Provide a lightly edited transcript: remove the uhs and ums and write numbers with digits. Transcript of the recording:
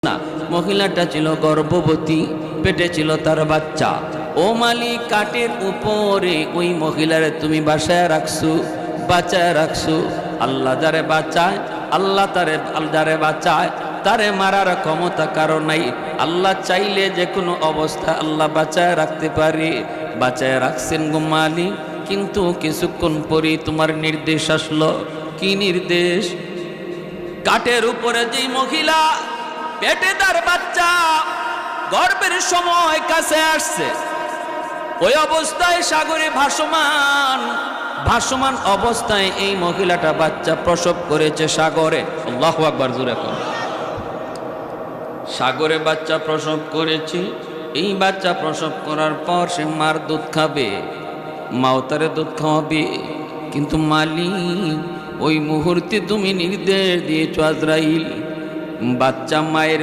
না, মহিলাটা ছিল গর্ভবতী, পেটে ছিল তার বাচ্চা। ও মালিক, কাঠের উপরে ওই মহিলারে তুমি বাসায় রাখছো, বাঁচায় রাখছো। আল্লাহ যারে বাঁচায়, আল্লাহ যারে বাঁচায় তারে মারার ক্ষমতা কারো নাই। আল্লাহ চাইলে যে কোনো অবস্থা আল্লাহ বাঁচায় রাখতে পারে। বাঁচায় রাখছেন গো মালিক, কিন্তু কিছুক্ষণ পরেই তোমার নির্দেশ আসলো। কি নির্দেশ? কাঠের উপরে যেই মহিলা পেটে তার বাচ্চা, গর্ভের সময় কাছে আসছে, ওই অবস্থায় সাগরে ভাসমান অবস্থায় এই মহিলাটা বাচ্চা প্রসব করেছে সাগরে। আল্লাহু আকবার, জোরে কর। সাগরে বাচ্চা প্রসব করেছে। এই বাচ্চা প্রসব করার পর সে মার দুধ খাবে, মাও তারে দুধ খাওয়াবে। কিন্তু মালিক, ওই মুহূর্তে তুমি নির্দেশ দিয়েছো আজরাইল, বাচ্চা মায়ের